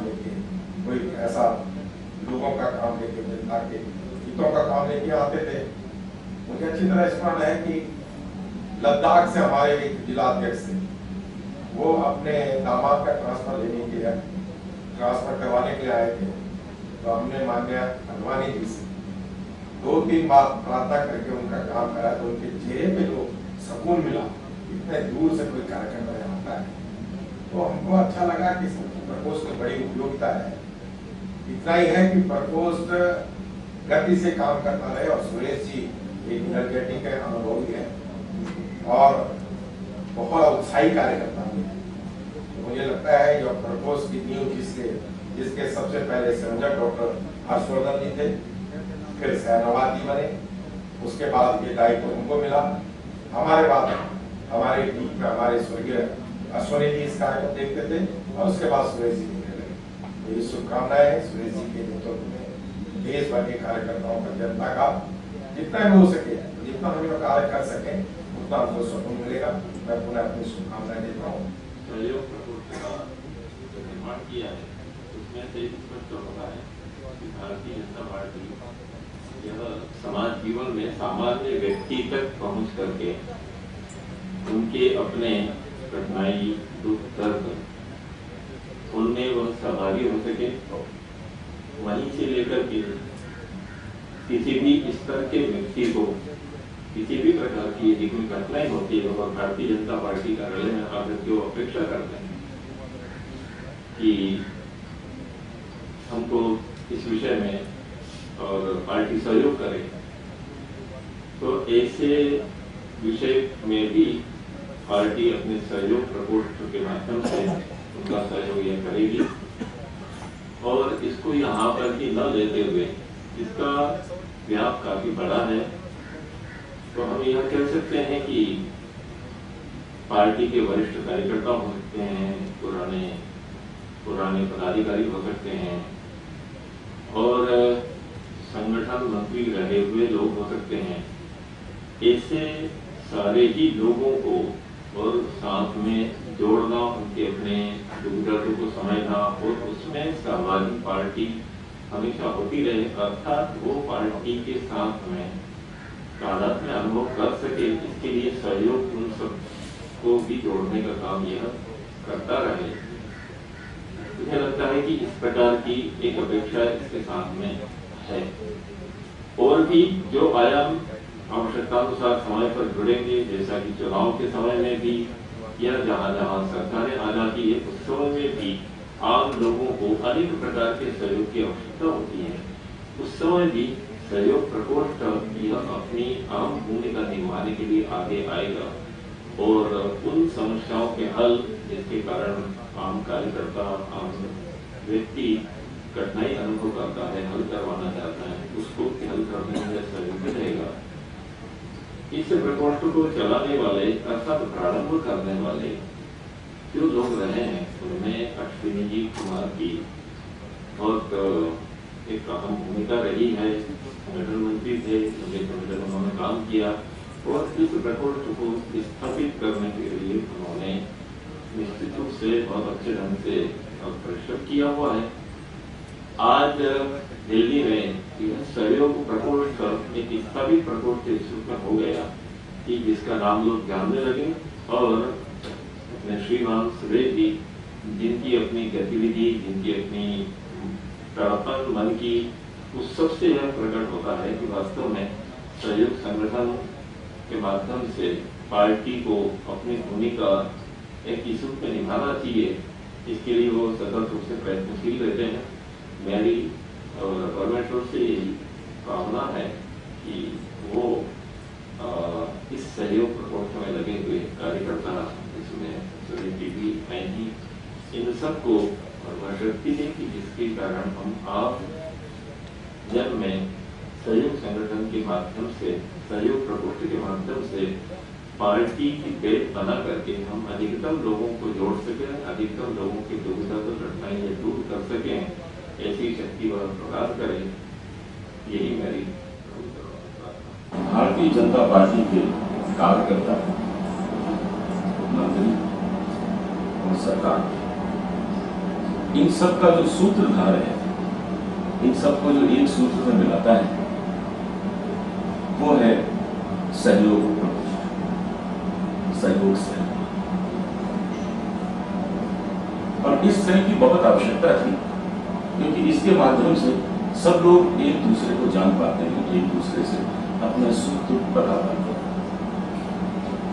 काम लेके, कोई ऐसा लोगों का काम लेके, जनता के हितों का काम लेके आते थे। मुझे अच्छी तरह स्मरण है कि लद्दाख से हमारे एक जिला अध्यक्ष थे, वो अपने दामाद का ट्रांसफर लेने के लिए, ट्रांसफर करवाने के लिए आए थे। तो हमने माननीय अडवाणी जी से 2-3 बार प्रार्थना करके उनका काम करा, तो उनके चेहरे पे जो सुकून मिला, इतने दूर से कोई कार्यक्रम में आता है, तो हमको अच्छा लगा कि प्रकोष्ठ की बड़ी उपयोगिता है। इतना ही है कि प्रकोष्ठ गति से काम करता रहे, और सुरेश जी एक एनर्जेटिक है, अनुभवी है और बहुत उत्साही कार्यकर्ता है। तो मुझे लगता है जो प्रकोष्ठ की नींव जिसके सबसे पहले संयोजक डॉक्टर हर्षवर्धन जी थे, फिर सैनवाज जी बने, उसके बाद ये दायित्व उनको मिला। हमारे बाद हमारे टीम में हमारे स्वर्गीय अश्वनी जी इस कार्य को देखते थे, और उसके बाद सुरेश जी देखने लगे। मेरी शुभकामनाएं हैं सुरेश जी के नेतृत्व में देश भर के कार्यकर्ताओं का, जनता का जितना भी हो सके, जितना हम लोग कार्य कर सके, उतना हमको सुकून मिलेगा। मैं पुनः अपनी शुभकामनाएं देता हूँ। सहयोग प्रकोष्ठ का जो निर्माण किया है, उसमें से स्पष्ट होता है कि भारतीय जनता पार्टी यह समाज जीवन में सामान्य व्यक्ति तक पहुंच करके उनके अपने कठिनाई, दुख, दर्द, उनमें वह सहभागी हो सके। वहीं से लेकर के किसी भी स्तर के व्यक्ति को किसी भी प्रकार की यदि कोई कठिनाई होती है, तो भारतीय जनता पार्टी कार्यालय में आकर के वो अपेक्षा करते हैं कि हमको इस विषय में और पार्टी सहयोग करे। तो ऐसे विषय में भी पार्टी अपने सहयोग प्रकोष्ठ के माध्यम से उनका सहयोग यह करेगी, और इसको यहाँ पर ही न लेते हुए इसका व्याप काफी बड़ा है। तो हम यह कह सकते हैं कि पार्टी के वरिष्ठ कार्यकर्ता हो सकते हैं, पुराने पदाधिकारी हो सकते हैं, और संगठन मंत्री रहे हुए लोग हो सकते हैं। ऐसे सारे ही लोगों को और साथ में जोड़ना, उनके अपने दुख दर्द को समझना और उसमें सहभागी पार्टी हमेशा होती रहे, अर्थात वो पार्टी के साथ में तादाद में अनुभव कर सके, इसके लिए सहयोग उन सब को भी जोड़ने का काम यह करता रहे। मुझे लगता है कि इस प्रकार की एक अपेक्षा इसके साथ में है। और भी जो आयाम आवश्यकतानुसार समय पर जुड़ेंगे, जैसा कि चुनाव के समय में भी या जहां जहां सरकारें आ जाती है, उस समय में भी आम लोगों को अनेक प्रकार के सहयोग की आवश्यकता होती है। उस समय भी सहयोग प्रकोष्ठ यह अपनी आम भूमिका निभाने के लिए आगे आएगा, और उन समस्याओं के हल जिसके कारण आम कार्यकर्ता, आम व्यक्ति कठिनाई अनुभव करता है, हल करवाना चाहता है, उसको हल करने में सहयोगी रहेगा। इस प्रकोष्ठ को चलाने वाले अर्थात प्रारंभ करने वाले जो लोग रहे हैं, उनमें अश्विनी जी कुमार की बहुत एक अहम भूमिका रही है। संगठन मंत्री थे, उन्होंने काम किया, और इस प्रकोष्ठ को स्थापित करने के लिए उन्होंने निश्चित रूप से बहुत अच्छे ढंग से परिश्रम किया हुआ है। आज दिल्ली में यह सहयोग प्रकोष्ठ एक स्थापित प्रकोष्ठ इस रूप में हो गया कि जिसका नाम लोग जानने लगे, और श्रीमान सुरेश जी जिनकी अपनी गतिविधि, जिनकी अपनी तड़पन मन की, उस सबसे यह प्रकट होता है कि वास्तव में सहयोग संगठन के माध्यम से पार्टी को अपनी भूमिका एक इस रूप में निभाना चाहिए। इसके लिए वो सतत रूप से प्रयत्नशील रहते हैं। मेरी और परमेश्वर से यही कामना है कि वो इस सहयोग प्रकोष्ठ में लगे हुए कार्यकर्ता, इसमें सुरेश जी भी, मैं भी, इन सबको और शक्ति दे कि जिसके कारण हम आप जब में सहयोग संगठन के माध्यम से, सहयोग प्रकोष्ठ के माध्यम से पार्टी की बेट बना करके हम अधिकतम लोगों को जोड़ सकें, अधिकतम लोगों की दुख दर्द कठिनाइयां दूर कर सकें, ऐसी शक्ति वह प्रदान करें। यही मेरी भारतीय जनता पार्टी के कार्यकर्ता, मंत्री और सरकार इन सब का जो सूत्रधार है, इन सबको जो एक सूत्र में मिलाता है, वो है सहयोग प्रकोष्ठ, सहयोग सेल। और इस सेल की बहुत आवश्यकता थी, क्योंकि इसके माध्यम से सब लोग एक दूसरे को जान पाते हैं, एक दूसरे से अपना सुख दुख बता पाते हैं,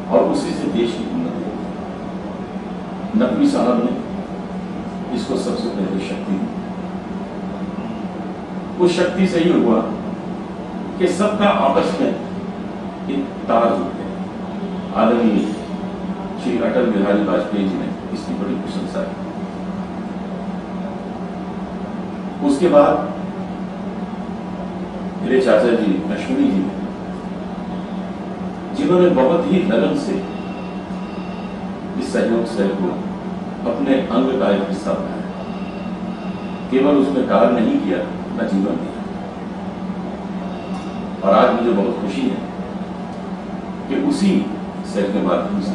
और उसी से देश की उन्नति होती है। नकवी साहब ने इसको सबसे पहले शक्ति दी। उस शक्ति से ही हुआ कि सबका आपस में एक तार जुड़ गया। आदरणीय श्री अटल बिहारी वाजपेयी जी ने इसकी बड़ी प्रशंसा की। उसके बाद मेरे चाचा जी अश्विनी जी, जिन्होंने बहुत ही लगन से इस सहयोग सेल को अपने अंग का एक हिस्सा बनाया, केवल उसमें कार्य नहीं किया, न जीवन दिया। और आज मुझे बहुत खुशी है कि उसी सेल के माध्यम से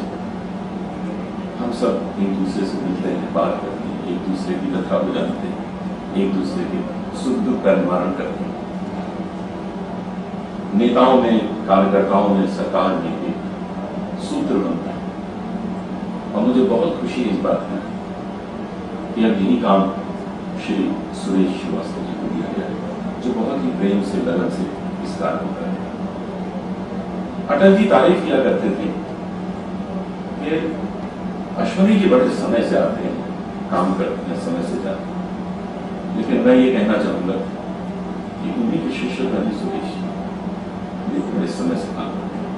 हम सब एक दूसरे से मिलते हैं, बात करते हैं, एक दूसरे की कथा हो जानते हैं, एक दूसरे के सुख दुख का निवारण करते हैं। नेताओं में, कार्यकर्ताओं में, सरकार में एक सूत्र बनता है। और मुझे बहुत खुशी है इस बात में कि अब यही काम श्री सुरेश श्रीवास्तव जी को दिया गया है, जो बहुत ही प्रेम से, लगन से इस कार्य को कर रहे हैं। अटल जी तारीफ किया करते थे कि अश्विनी जी बड़े समय से आते हैं, काम करते हैं, समय से जाते हैं। लेकिन मैं ये कहना चाहूंगा कि उन्हीं के शिष्य का भी सुरेश बड़े समय से काम करते हैं।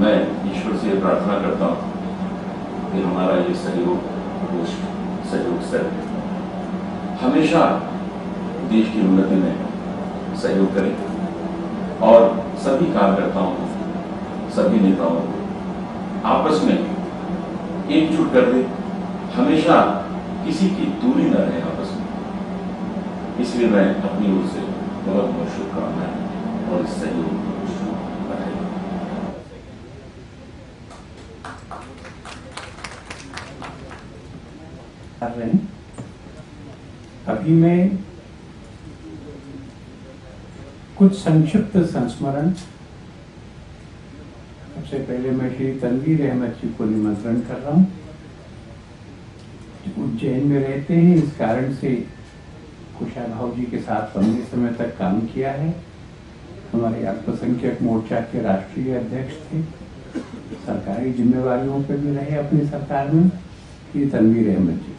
मैं ईश्वर से प्रार्थना करता हूं कि हमारा ये सहयोग प्रकोष्ठ, सहयोग सेल हमेशा देश की उन्नति में सहयोग करें और सभी कार्यकर्ताओं को, सभी नेताओं को आपस में एकजुट कर दे, हमेशा किसी की दूरी न रहे आपस में। इसलिए मैं अपनी ओर से बहुत बहुत शुभकामनाएं और इस सहयोग को बढ़ाई। अभी मैं कुछ संक्षिप्त संस्मरण। सबसे पहले मैं श्री तनवीर अहमद जी को निमंत्रण कर रहा हूं। उज्जैन में रहते हैं, इस कारण से कुशाभाव जी के साथ लंबे समय तक काम किया है। हमारे अल्पसंख्यक मोर्चा के राष्ट्रीय अध्यक्ष थे, सरकारी जिम्मेवारियों पर भी रहे अपनी सरकार में। श्री तनवीर अहमद जी,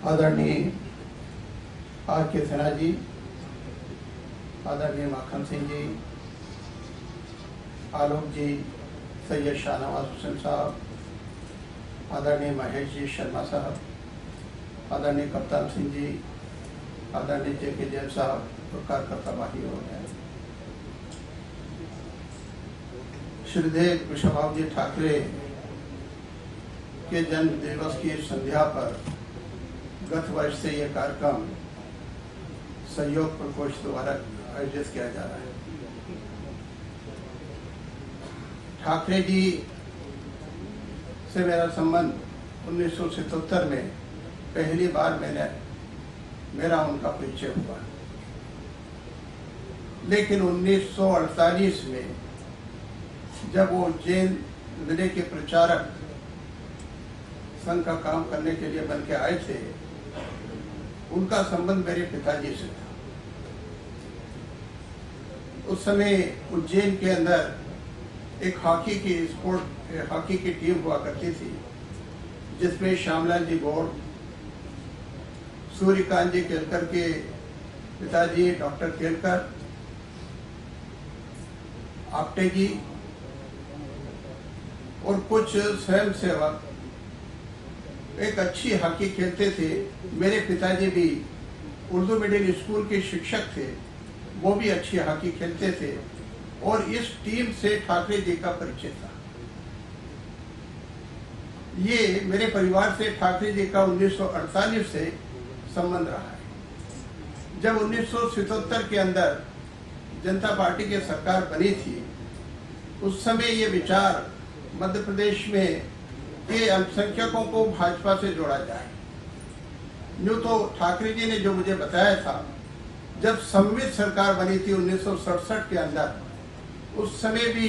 आदरणीय आर के सिन्हा जी, आदरणीय माखन सिंह जी, आलोक जी, सैयद शाहनवाज हुसैन साहब, आदरणीय महेश जी शर्मा साहब, आदरणीय कप्तान सिंह जी, आदरणीय JK जैन साहब और कार्यकर्ता भाई हो गए। श्रीदेव कुशाभाव जी ठाकरे के जन्म दिवस की संध्या पर गत वर्ष से यह कार्यक्रम सहयोग प्रकोष्ठ द्वारा आयोजित किया जा रहा है। ठाकरे जी से मेरा संबंध 1977 में पहली बार मेरा उनका परिचय हुआ, लेकिन 1948 में जब वो उज्जैन जिले के प्रचारक संघ का काम करने के लिए बन के आए थे, उनका संबंध मेरे पिताजी से था। उस समय उज्जैन के अंदर एक हॉकी की टीम हुआ करती थी, जिसमें श्यामलाल जी गौड़, सूर्यकांत जी केलकर के पिताजी डॉक्टर केलकर, आपटे जी और कुछ स्वयं सेवक एक अच्छी हॉकी खेलते थे। मेरे पिताजी भी उर्दू मिडिल स्कूल के शिक्षक थे, वो भी अच्छी हॉकी खेलते थे और इस टीम से ठाकरे जी का परिचय था। ये मेरे परिवार से ठाकरे जी का 1948 से संबंध रहा है। जब 1977 के अंदर जनता पार्टी की सरकार बनी थी, उस समय ये विचार मध्य प्रदेश में कि अल्पसंख्यकों को भाजपा से जोड़ा जाए। यूँ तो ठाकरे जी ने जो मुझे बताया था, जब संवित सरकार बनी थी 1967 के अंदर, उस समय भी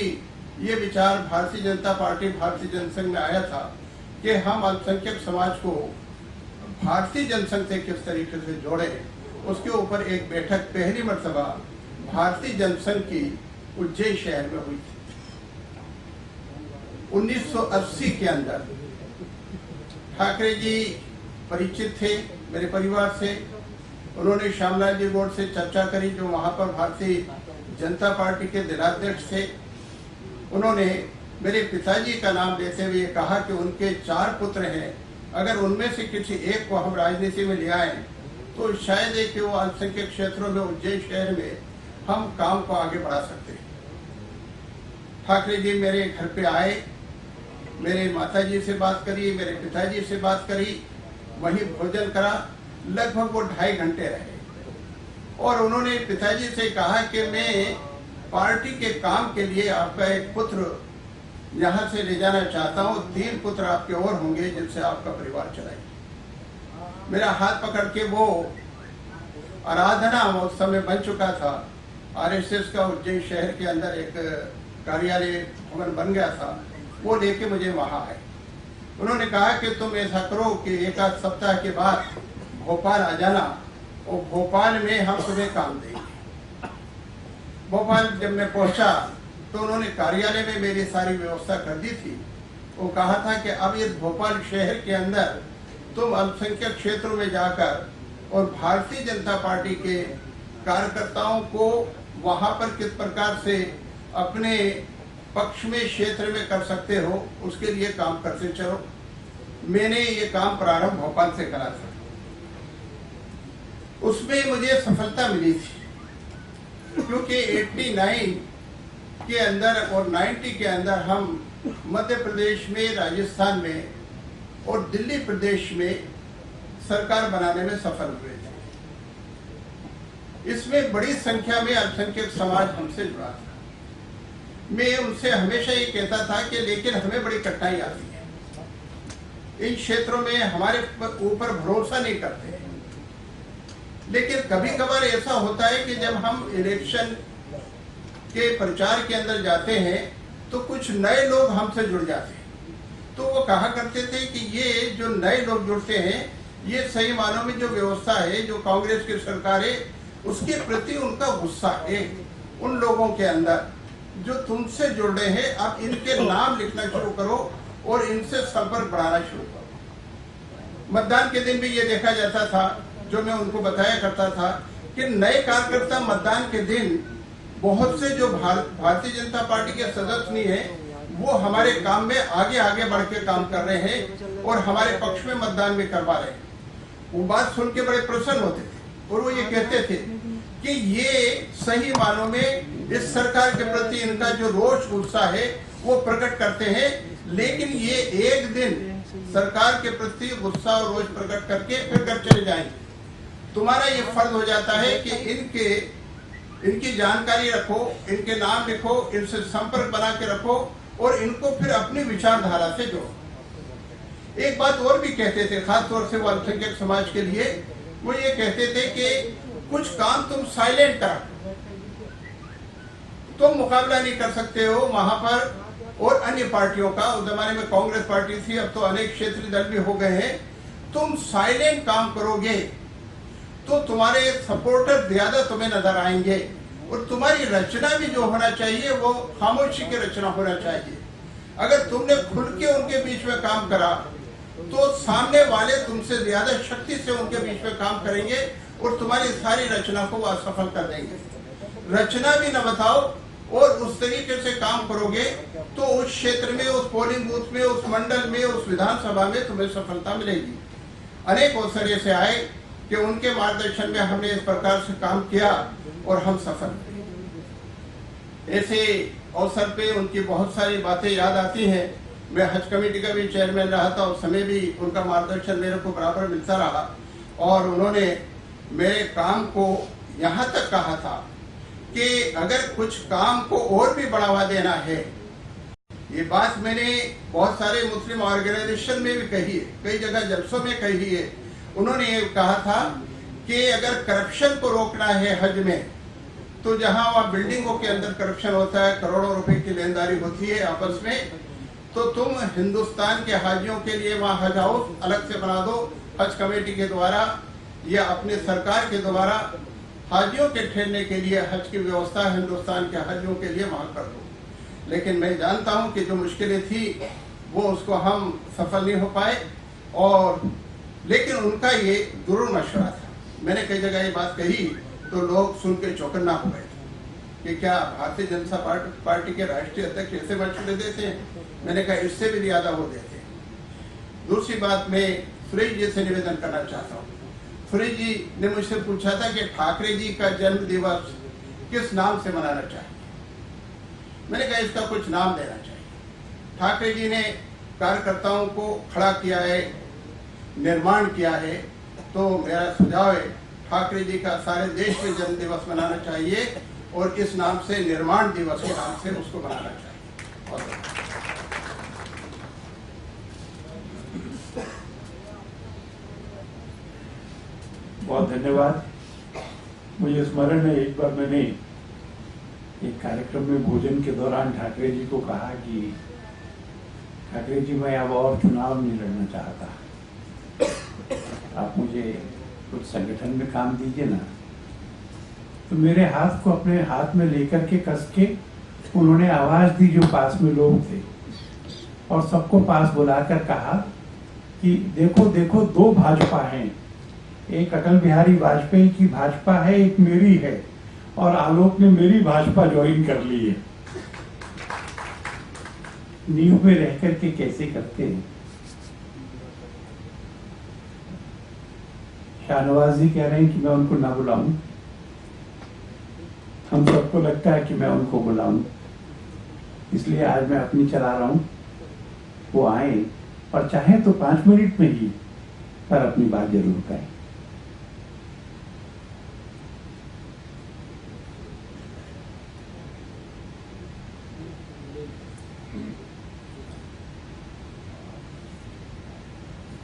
ये विचार भारतीय जनता पार्टी भारतीय जनसंघ में आया था कि हम अल्पसंख्यक समाज को भारतीय जनसंघ से किस तरीके से जोड़ें। उसके ऊपर एक बैठक पहली मर्तबा भारतीय जनसंघ की उज्जैन शहर में हुई थी 1980 के अंदर। ठाकरे जी परिचित थे मेरे परिवार से। उन्होंने श्यामलाल जी गौड़ से चर्चा करी, जो वहां पर भारतीय जनता पार्टी के जिलाध्यक्ष थे। उन्होंने मेरे पिताजी का नाम लेते हुए कहा कि उनके 4 पुत्र हैं, अगर उनमें से किसी एक को हम राजनीति में ले आए तो शायद है कि वो अल्पसंख्यक क्षेत्रों में उज्जैन शहर में हम काम को आगे बढ़ा सकते हैं। ठाकरे जी मेरे घर पे आए, मेरे माताजी से बात करी, मेरे पिताजी से बात करी, वहीं भोजन करा। लगभग वो 2.5 घंटे रहे और उन्होंने पिताजी से कहा कि मैं पार्टी के काम के लिए आपका एक पुत्र यहाँ से ले जाना चाहता हूँ। 3 पुत्र आपके और होंगे जिनसे आपका परिवार चलाएंगे। मेरा हाथ पकड़ के वो आराधना उस समय बन चुका था, आरएसएस का उज्जैन शहर के अंदर एक कार्यालय भवन बन गया था, वो लेके मुझे वहां आए। उन्होंने कहा कि तुम ऐसा करो कि 1 आध सप्ताह के बाद भोपाल आ जाना और भोपाल में हम तुम्हें काम देंगे। भोपाल जब मैं पहुंचा तो उन्होंने कार्यालय में मेरी सारी व्यवस्था कर दी थी। वो कहा था कि अब ये भोपाल शहर के अंदर तुम अल्पसंख्यक क्षेत्रों में जाकर और भारतीय जनता पार्टी के कार्यकर्ताओं को वहां पर किस प्रकार से अपने पक्ष में क्षेत्र में कर सकते हो, उसके लिए काम करते चलो। मैंने ये काम प्रारंभ भोपाल से करा था। उसमें मुझे सफलता मिली थी क्योंकि 89 के अंदर और 90 के अंदर हम मध्य प्रदेश में, राजस्थान में और दिल्ली प्रदेश में सरकार बनाने में सफल हुए थे। इसमें बड़ी संख्या में अल्पसंख्यक समाज हमसे जुड़ा था। मैं उनसे हमेशा ये कहता था कि लेकिन हमें बड़ी कठिनाई आती है, इन क्षेत्रों में हमारे ऊपर भरोसा नहीं करते। लेकिन कभी कभार ऐसा होता है कि जब हम इलेक्शन के प्रचार के अंदर जाते हैं तो कुछ नए लोग हमसे जुड़ जाते हैं। तो वो कहा करते थे कि ये जो नए लोग जुड़ते हैं, ये सही मानों में जो व्यवस्था है, जो कांग्रेस की सरकार है, उसके प्रति उनका गुस्सा है उन लोगों के अंदर जो तुमसे जुड़ रहे हैं। अब इनके नाम लिखना शुरू करो और इनसे संपर्क बढ़ाना शुरू करो। मतदान के दिन भी ये देखा जाता था, जो मैं उनको बताया करता था कि नए कार्यकर्ता मतदान के दिन बहुत से जो भारतीय जनता पार्टी के सदस्य नहीं है, वो हमारे काम में आगे बढ़ के काम कर रहे हैं और हमारे पक्ष में मतदान भी करवा रहे हैं। वो बात सुन के बड़े प्रसन्न होते थे और वो ये कहते थे कि ये सही मानों में इस सरकार के प्रति इनका जो रोष उत्साह है वो प्रकट करते हैं, लेकिन ये एक दिन सरकार के प्रति गुस्सा और रोष प्रकट करके फिर घर चले जाएंगे। तुम्हारा ये फर्ज हो जाता है कि इनकी जानकारी रखो, इनके नाम लिखो, इनसे संपर्क बना के रखो और इनको फिर अपनी विचारधारा से जोड़ो। एक बात और भी कहते थे, खासतौर से वो अल्पसंख्यक समाज के लिए, वो ये कहते थे कि कुछ काम तुम साइलेंट करा, तुम मुकाबला नहीं कर सकते हो वहां पर और अन्य पार्टियों का। उस जमाने में कांग्रेस पार्टी थी, अब तो अनेक क्षेत्रीय दल भी हो गए हैं। तुम साइलेंट काम करोगे तो तुम्हारे सपोर्टर ज्यादा तुम्हें नजर आएंगे और तुम्हारी रचना भी जो होना चाहिए वो खामोशी की रचना होना चाहिए। अगर तुमने खुल के उनके बीच में काम करा तो सामने वाले तुमसे ज्यादा शक्ति से उनके बीच में काम करेंगे और तुम्हारी सारी रचना को वो असफल कर देंगे। रचना भी न बताओ और उस तरीके से काम करोगे तो उस क्षेत्र में, उस पोलिंग बूथ में, उस मंडल में, उस विधानसभा में तुम्हें सफलता मिलेगी। अनेक अवसर ऐसे आए कि उनके मार्गदर्शन में हमने इस प्रकार से काम किया और हम सफल हुए। ऐसे अवसर पे उनकी बहुत सारी बातें याद आती हैं। मैं हज कमेटी का भी चेयरमैन रहा था, उस समय भी उनका मार्गदर्शन मेरे को बराबर मिलता रहा और उन्होंने मेरे काम को यहाँ तक कहा था कि अगर कुछ काम को और भी बढ़ावा देना है, ये बात मैंने बहुत सारे मुस्लिम ऑर्गेनाइजेशन में भी कही है, कई जगह जलसों में कही है। उन्होंने ये कहा था कि अगर करप्शन को रोकना है हज में, तो जहां वहां बिल्डिंगों के अंदर करप्शन होता है, करोड़ों रुपए की लेनदारी होती है आपस में, तो तुम हिंदुस्तान के हाजियों के लिए वहां हज हाउस अलग से बना दो, हज कमेटी के द्वारा या अपने सरकार के द्वारा हाजियों के ठहरने के लिए हज की व्यवस्था हिंदुस्तान के हाजियों के लिए वहां कर दो। लेकिन मैं जानता हूं कि जो मुश्किलें थी वो उसको हम सफल नहीं हो पाए, और लेकिन उनका ये जरूर मशवरा था। मैंने कई जगह ये बात कही तो लोग सुन के चौकन्ना हो गए कि क्या भारतीय जनता पार्टी के राष्ट्रीय अध्यक्ष ऐसे मशवरे देते हैं। मैंने कहा इससे भी ज्यादा वो देते हैं। दूसरी बात मैं सुरेश जी से निवेदन करना चाहता हूँ। सुरेश जी ने मुझसे पूछा था कि ठाकरे जी का जन्म दिवस किस नाम से मनाना चाहिए। मैंने कहा इसका कुछ नाम देना चाहिए। ठाकरे जी ने कार्यकर्ताओं को खड़ा किया है, निर्माण किया है, तो मेरा सुझाव है ठाकरे जी का सारे देश में जन्म दिवस मनाना चाहिए और इस नाम से, निर्माण दिवस के नाम से उसको मनाना चाहिए। बहुत धन्यवाद। मुझे स्मरण है एक बार मैंने एक कार्यक्रम में भोजन के दौरान ठाकरे जी को कहा कि ठाकरे जी मैं अब और चुनाव नहीं लड़ना चाहता, आप मुझे कुछ संगठन में काम दीजिए ना। तो मेरे हाथ को अपने हाथ में लेकर के कस के उन्होंने आवाज दी जो पास में लोग थे, और सबको पास बुलाकर कहा कि देखो देखो दो भाजपा हैं, एक अटल बिहारी वाजपेयी की भाजपा है, एक मेरी है, और आलोक ने मेरी भाजपा ज्वाइन कर ली है। नींव में रह करके कैसे करते हैं। शाहनवाज जी कह रहे हैं कि मैं उनको ना बुलाऊं, हम सबको लगता है कि मैं उनको बुलाऊं, इसलिए आज मैं अपनी चला रहा हूं। वो आए और चाहे तो 5 मिनट में ही, पर अपनी बात जरूर कहें।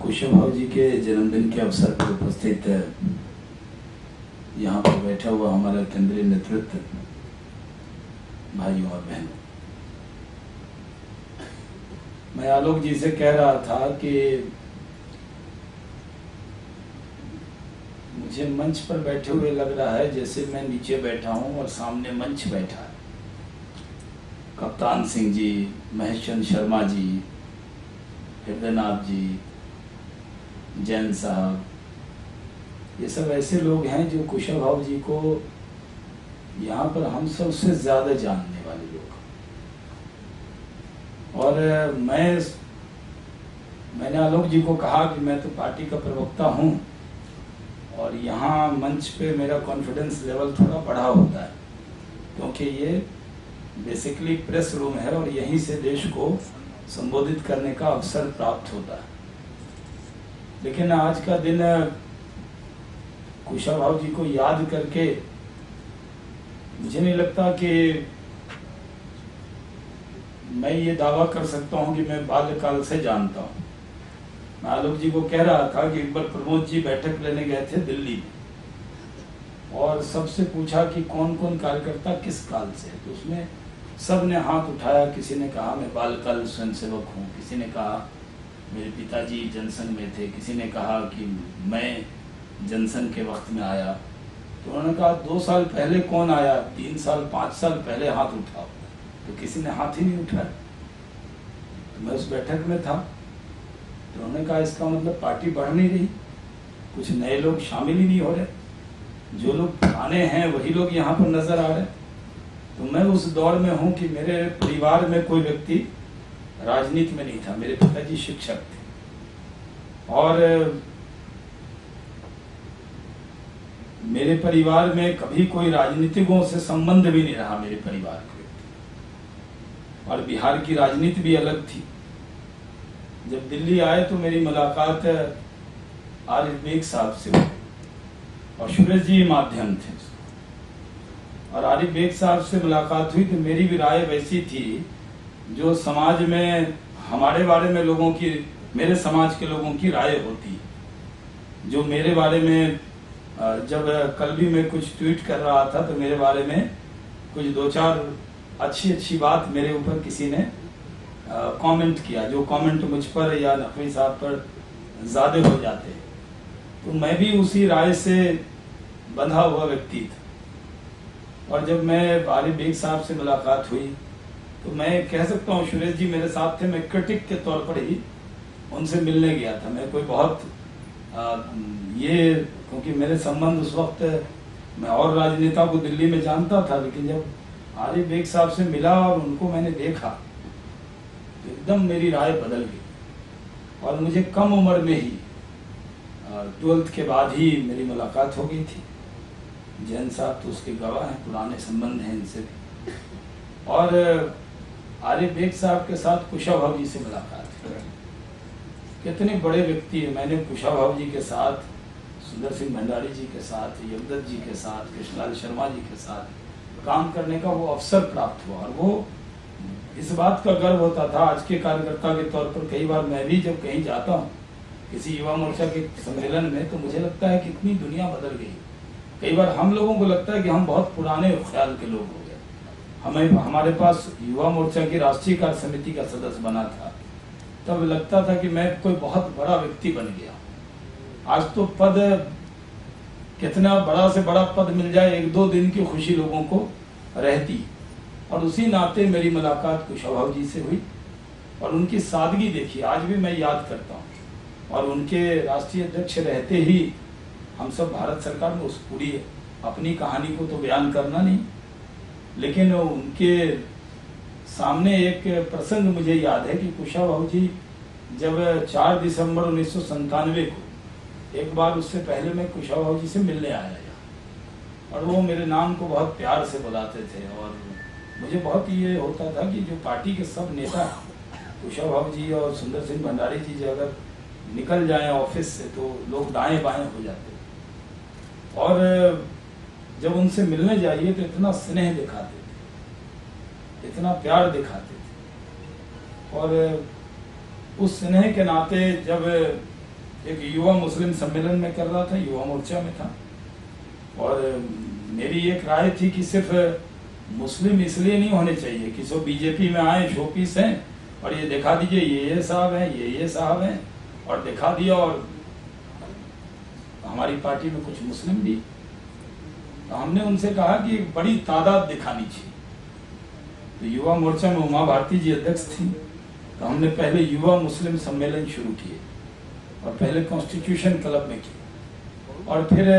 कुशाभाऊ जी के जन्मदिन के अवसर पर उपस्थित यहाँ पर बैठा हुआ हमारा केंद्रीय नेतृत्व, भाइयों और बहनों, मैं आलोक जी से कह रहा था कि मुझे मंच पर बैठे हुए लग रहा है जैसे मैं नीचे बैठा हूं और सामने मंच बैठा है। कप्तान सिंह जी, महेश चंद्र शर्मा जी, हृदयनाथ जी, जैन साहब, ये सब ऐसे लोग हैं जो कुशाभाऊ जी को यहाँ पर हम सबसे ज्यादा जानने वाले लोग। और मैंने आलोक जी को कहा कि मैं तो पार्टी का प्रवक्ता हूँ और यहाँ मंच पे मेरा कॉन्फिडेंस लेवल थोड़ा बढ़ा होता है, क्योंकि ये बेसिकली प्रेस रूम है और यहीं से देश को संबोधित करने का अवसर प्राप्त होता है। लेकिन आज का दिन कुशाभाऊ जी को याद करके मुझे नहीं लगता कि मैं ये दावा कर सकता हूं कि मैं बाल्यकाल से जानता हूं। मैं आलोक जी को कह रहा था कि एक बार प्रमोद जी बैठक लेने गए थे दिल्ली में और सबसे पूछा कि कौन कौन कार्यकर्ता किस काल से, तो उसमें सब ने हाथ उठाया। किसी ने कहा मैं बालकाल स्वयंसेवक हूँ, किसी ने कहा मेरे पिताजी जनसंघ में थे, किसी ने कहा कि मैं जनसंघ के वक्त में आया। तो उन्होंने कहा 2 साल पहले कौन आया, 3 साल 5 साल पहले हाथ उठाओ, तो किसी ने हाथ ही नहीं उठाया। तो मैं उस बैठक में था, तो उन्होंने कहा इसका मतलब पार्टी बढ़ नहीं रही, कुछ नए लोग शामिल ही नहीं हो रहे, जो लोग पुराने हैं वही लोग यहाँ पर नजर आ रहे। तो मैं उस दौर में हूँ कि मेरे परिवार में कोई व्यक्ति राजनीति में नहीं था। मेरे पिताजी शिक्षक थे और मेरे परिवार में कभी कोई राजनीतिकों से संबंध भी नहीं रहा मेरे परिवार के। और बिहार की राजनीति भी अलग थी, जब दिल्ली आए तो मेरी मुलाकात आरिफ बेग साहब से हुई और सुरेश जी माध्यम थे। और आरिफ बेग साहब से मुलाकात हुई तो मेरी भी राय वैसी थी जो समाज में हमारे बारे में लोगों की, मेरे समाज के लोगों की राय होती, जो मेरे बारे में जब कल भी मैं कुछ ट्वीट कर रहा था तो मेरे बारे में कुछ 2-4 अच्छी बात मेरे ऊपर किसी ने कमेंट किया, जो कमेंट मुझ पर या नकवी साहब पर ज्यादा हो जाते, तो मैं भी उसी राय से बंधा हुआ व्यक्ति था। और जब मैं आरिफ बेग साहब से मुलाकात हुई तो मैं कह सकता हूँ सुरेश जी मेरे साथ थे, मैं क्रिटिक के तौर पर ही उनसे मिलने गया था। मैं कोई बहुत क्योंकि मेरे संबंध उस वक्त मैं और राजनेता को दिल्ली में जानता था, लेकिन जब आरिफ बेग साहब से मिला और उनको मैंने देखा तो एकदम मेरी राय बदल गई। और मुझे कम उम्र में ही 12th के बाद ही मेरी मुलाकात हो गई थी। जैन साहब तो उसके गवाह हैं, पुराने संबंध हैं इनसे भी। और आरिफ बेग साहब के साथ कुशाभाऊ जी से मुलाकात हुई। कितने बड़े व्यक्ति है। मैंने कुशाभाऊ जी के साथ, सुंदर सिंह भंडारी जी के साथ, यमदत्त जी के साथ, कृष्णलाल शर्मा जी के साथ काम करने का वो अवसर प्राप्त हुआ। और वो इस बात का गर्व होता था आज के कार्यकर्ता के तौर पर। कई बार मैं भी जब कहीं जाता हूँ किसी युवा मोर्चा के सम्मेलन में तो मुझे लगता है कि इतनी दुनिया बदल गई। कई बार हम लोगों को लगता है कि हम बहुत पुराने ख्याल के लोग हो गए। हमारे पास युवा मोर्चा की राष्ट्रीय कार्य समिति का सदस्य बना था, तब लगता था कि मैं कोई बहुत बड़ा व्यक्ति बन गया। आज तो पद, कितना बड़ा से बड़ा पद मिल जाए, 1-2 दिन की खुशी लोगों को रहती। और उसी नाते मेरी मुलाकात कुशाभाऊ जी से हुई और उनकी सादगी देखी, आज भी मैं याद करता हूँ। और उनके राष्ट्रीय अध्यक्ष रहते ही हम सब भारत सरकार में उस पूरी अपनी कहानी को तो बयान करना नहीं, लेकिन उनके सामने एक प्रसंग मुझे याद है कि कुशाभाऊ जी जब 4 दिसंबर 1997 को, एक बार उससे पहले मैं कुशाभाऊ जी से मिलने आया और वो मेरे नाम को बहुत प्यार से बुलाते थे। और मुझे बहुत ये होता था कि जो पार्टी के सब नेता कुशाभाऊ जी और सुंदर सिंह भंडारी जी जो अगर निकल जाएं ऑफिस से तो लोग दाएं बाएं हो जाते। और जब उनसे मिलने जाइए तो इतना स्नेह दिखाते थे, इतना प्यार दिखाते थे। और उस स्नेह के नाते जब एक युवा मुस्लिम सम्मेलन में कर रहा था, युवा मोर्चा में था, और मेरी एक राय थी कि सिर्फ मुस्लिम इसलिए नहीं होने चाहिए कि सब बीजेपी में आए, शोपीस हैं और ये दिखा दीजिए ये साहब हैं, ये साहब हैं, और दिखा दिया। और हमारी पार्टी में कुछ मुस्लिम भी, तो हमने उनसे कहा कि एक बड़ी तादाद दिखानी चाहिए। तो युवा मोर्चा में उमा भारती जी अध्यक्ष थी, तो हमने पहले युवा मुस्लिम सम्मेलन शुरू किए और पहले कॉन्स्टिट्यूशन क्लब में किया और फिर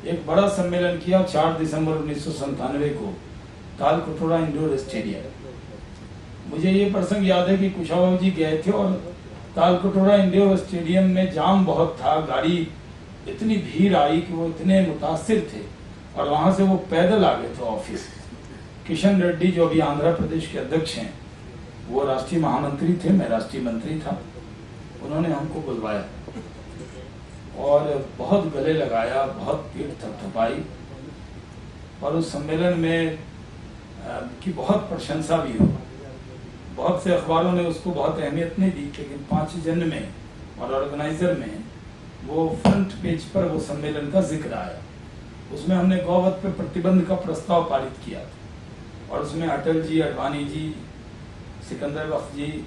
एक बड़ा सम्मेलन किया 4 दिसंबर 1997 को तालकटोरा इंडोर स्टेडियम। मुझे ये प्रसंग याद है कि कुशाभाऊ जी गए थे और तालकटोरा इंडोर स्टेडियम में जाम बहुत था, गाड़ी इतनी भीड़ आई कि वो इतने मुतासिर थे और वहां से वो पैदल आ गए थे ऑफिस। किशन रेड्डी जो अभी आंध्र प्रदेश के अध्यक्ष हैं, वो राष्ट्रीय महामंत्री थे, मैं राष्ट्रीय मंत्री था। उन्होंने हमको बुलवाया और बहुत गले लगाया, बहुत पीठ थपथपाई और उस सम्मेलन में की बहुत प्रशंसा भी हुई। बहुत से अखबारों ने उसको बहुत अहमियत नहीं दी, लेकिन 5 जन में और ऑर्गेनाइजर में वो फ्रंट पेज पर वो सम्मेलन का जिक्र आया। उसमें हमने गौवध पे प्रतिबंध का प्रस्ताव पारित किया था और उसमें अटल जी, अडवाणी जी, सिकंदर बख्श जी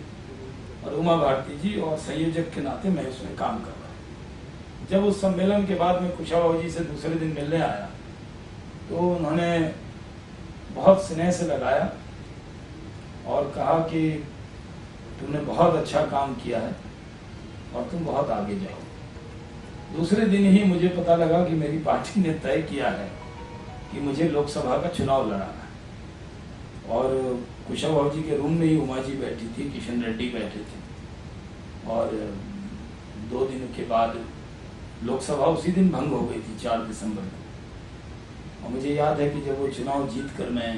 और उमा भारती जी और संयोजक के नाते मैं उसमें काम कर रहा। जब उस सम्मेलन के बाद में कुशाभाऊ जी से दूसरे दिन मिलने आया तो उन्होंने बहुत स्नेह से लगाया और कहा कि तुमने बहुत अच्छा काम किया है और तुम बहुत आगे जाओ। दूसरे दिन ही मुझे पता लगा कि मेरी पार्टी ने तय किया है कि मुझे लोकसभा का चुनाव लड़ाना है। और कुशाभाऊ जी के रूम में ही उमा जी बैठी थी, किशन रेड्डी बैठे थे और 2 दिन के बाद लोकसभा उसी दिन भंग हो गई थी 4 दिसंबर को। और मुझे याद है कि जब वो चुनाव जीत कर मैं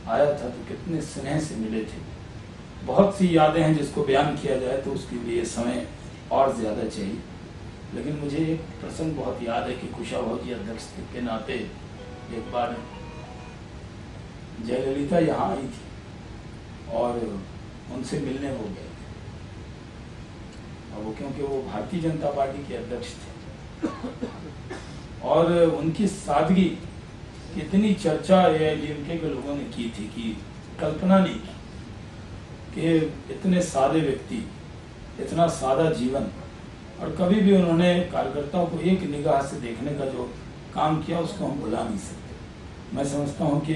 आया था तो कितने स्नेह से मिले थे। बहुत सी यादें हैं जिसको बयान किया जाए तो उसके लिए समय और ज़्यादा चाहिए। लेकिन मुझे एक प्रसंग बहुत याद है कि कुशाभाऊ जी अध्यक्ष के नाते एक बार जयललिता यहाँ आई थी और उनसे मिलने हो गए थे, और वो क्योंकि वो भारतीय जनता पार्टी के अध्यक्ष थे और उनकी सादगी कितनी चर्चा एआईडीएमके के लोगों ने की थी कि कल्पना नहीं की कि इतने सादे व्यक्ति, इतना सादा जीवन, और कभी भी उन्होंने कार्यकर्ताओं को एक निगाह से देखने का जो काम किया उसको हम भुला नहीं सकते। मैं समझता हूँ कि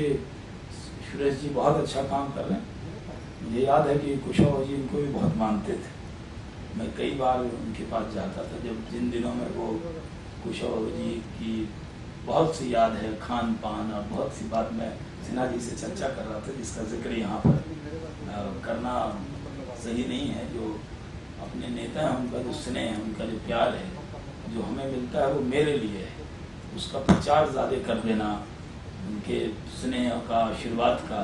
सुरेश जी बहुत अच्छा काम कर रहे हैं। मुझे याद है कि कुशाभाऊ जी इनको भी बहुत मानते थे। मैं कई बार उनके पास जाता था जब जिन दिनों में वो कुशाभाऊ जी की बहुत सी याद है, खान पान और बहुत सी बात मैं सिन्हा जी से चर्चा कर रहा था जिसका जिक्र यहाँ पर करना सही नहीं है। जो अपने नेता हैं उनका जो स्नेह है, उनका जो प्यार है, जो हमें मिलता है वो मेरे लिए है, उसका प्रचार ज़्यादा कर देना, उनके स्नेह का, आशीर्वाद का,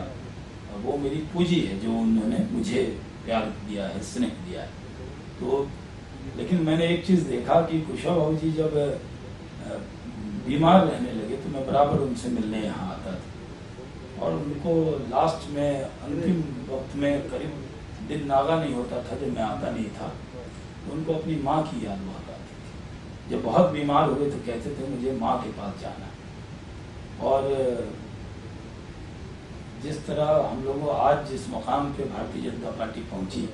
वो मेरी पूंजी है जो उन्होंने मुझे प्यार दिया है, स्नेह दिया है। तो लेकिन मैंने एक चीज़ देखा कि कुशाभाऊ जी जब बीमार रहने लगे तो मैं बराबर उनसे मिलने यहाँ आता था, और उनको लास्ट में अंतिम वक्त में करीब दिन नागा नहीं होता था जब मैं आता नहीं था, तो उनको अपनी माँ की याद बहुत आती थी। जब बहुत बीमार हुए तो कहते थे मुझे माँ के पास जाना। और जिस तरह हम लोगों आज जिस मुकाम पे भारतीय जनता पार्टी पहुंची,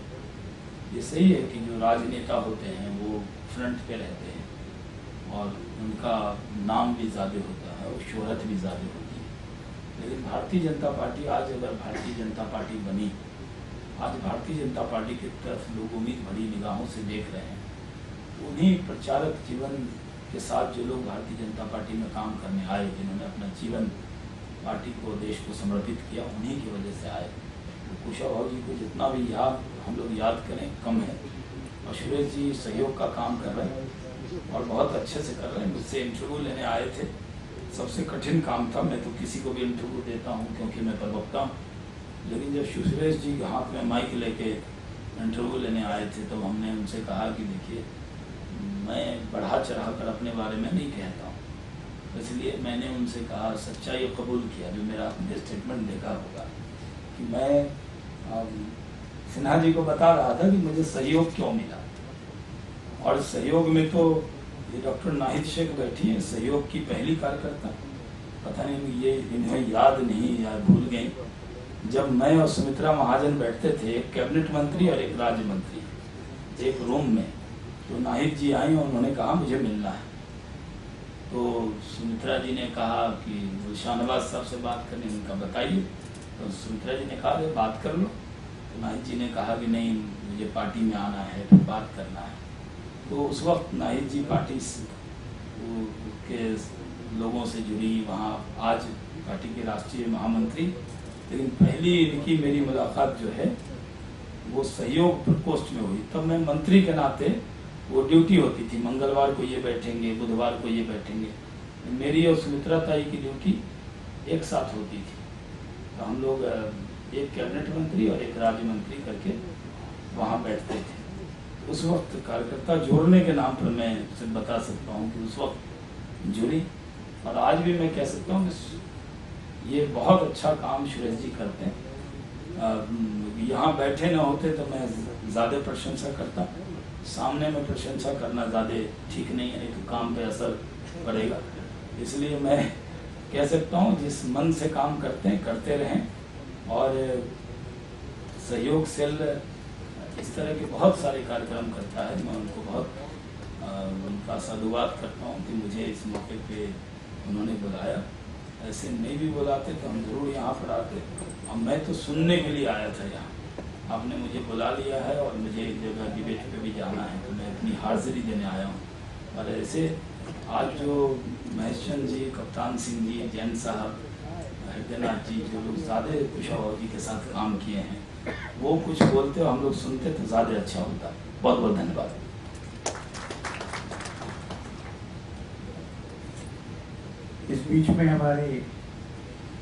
ये सही है कि जो राजनेता होते हैं वो फ्रंट पे रहते हैं और उनका नाम भी ज़्यादा होता है और शोहरत भी ज़्यादा होती है। लेकिन भारतीय जनता पार्टी आज अगर भारतीय जनता पार्टी बनी, आज भारतीय जनता पार्टी की तरफ लोग उम्मीद भरी निगाहों से देख रहे हैं। उन्हीं प्रचारक जीवन के साथ जो लोग भारतीय जनता पार्टी में काम करने आए, जिन्होंने अपना जीवन पार्टी को, देश को समर्पित किया, उन्हीं की वजह से आए। तो कुशाभाऊ जी को जितना भी हम लोग याद करें कम है। और सुरेश जी सहयोग का काम कर रहे हैं और बहुत अच्छे से कर रहे हैं। मुझसे इंटरव्यू लेने आए थे, सबसे कठिन काम था। मैं तो किसी को भी इंटरव्यू देता हूँ क्योंकि मैं प्रवक्ता हूँ, लेकिन जब सुरेश जी के हाथ में माइक लेके इंटरव्यू लेने आए थे तो हमने उनसे कहा कि देखिए, मैं बढ़ा चढ़ा कर अपने बारे में नहीं कहता हूँ, इसलिए मैंने उनसे कहा, सच्चाई कबूल किया, जो मेरा आपने स्टेटमेंट देखा होगा कि मैं सिन्हा जी को बता रहा था कि मुझे सहयोग क्यों मिला। और सहयोग में तो ये डॉक्टर नाहिद शेख बैठी है, सहयोग की पहली कार्यकर्ता, पता नहीं ये इन्हें याद नहीं या भूल गई। जब मैं और सुमित्रा महाजन बैठते थे, एक कैबिनेट मंत्री और एक राज्य मंत्री एक रूम में, तो नाहिद जी आई और उन्होंने कहा मुझे मिलना है। तो सुमित्रा जी ने कहा कि शाहनवाज साहब से बात करनी, उनका बताइए। तो सुमित्रा जी ने कहा अरे बात कर लो। तो नाहिद जी ने कहा कि नहीं, मुझे पार्टी में आना है, फिर बात करना है। तो उस वक्त नाहिद जी पार्टी के लोगों से जुड़ी, वहाँ आज पार्टी के राष्ट्रीय महामंत्री। लेकिन पहली इनकी मेरी मुलाकात जो है वो सहयोग प्रकोष्ठ में हुई। तब मैं मंत्री के नाते, वो ड्यूटी होती थी, मंगलवार को ये बैठेंगे, बुधवार को ये बैठेंगे। मेरी और सुमित्रा ताई की ड्यूटी एक साथ होती थी। तो हम लोग एक कैबिनेट मंत्री और एक राज्य मंत्री करके वहाँ बैठते थे। उस वक्त कार्यकर्ता जोड़ने के नाम पर मैं सिर्फ बता सकता हूँ कि उस वक्त जुड़ी। और आज भी मैं कह सकता हूँ कि ये बहुत अच्छा काम सुरेश जी करते हैं। यहाँ बैठे न होते तो मैं ज़्यादा प्रशंसा करता, सामने में प्रशंसा करना ज़्यादा ठीक नहीं है, नहीं तो काम पे असर पड़ेगा। इसलिए मैं कह सकता हूँ जिस मन से काम करते हैं करते रहें। और सहयोग सेल इस तरह के बहुत सारे कार्यक्रम करता है। मैं उनको बहुत उनका साधुवाद करता हूँ कि मुझे इस मौके पे उन्होंने बुलाया। ऐसे नहीं भी बुलाते तो हम जरूर यहाँ पर आते। अब मैं तो सुनने के लिए आया था यहाँ, आपने मुझे बुला लिया है और मुझे एक जगह डिबेट पे भी जाना है तो मैं अपनी हाजिरी देने आया हूँ। और ऐसे आज जो महेश चंद जी, कप्तान सिंह जी, जैन साहब, हृदयनाथ जी, जो लोग ज़्यादा कुशाभाऊ जी के साथ काम किए हैं, वो कुछ बोलते और हम लोग सुनते तो ज़्यादा अच्छा होता। बहुत बहुत धन्यवाद। इस बीच में हमारे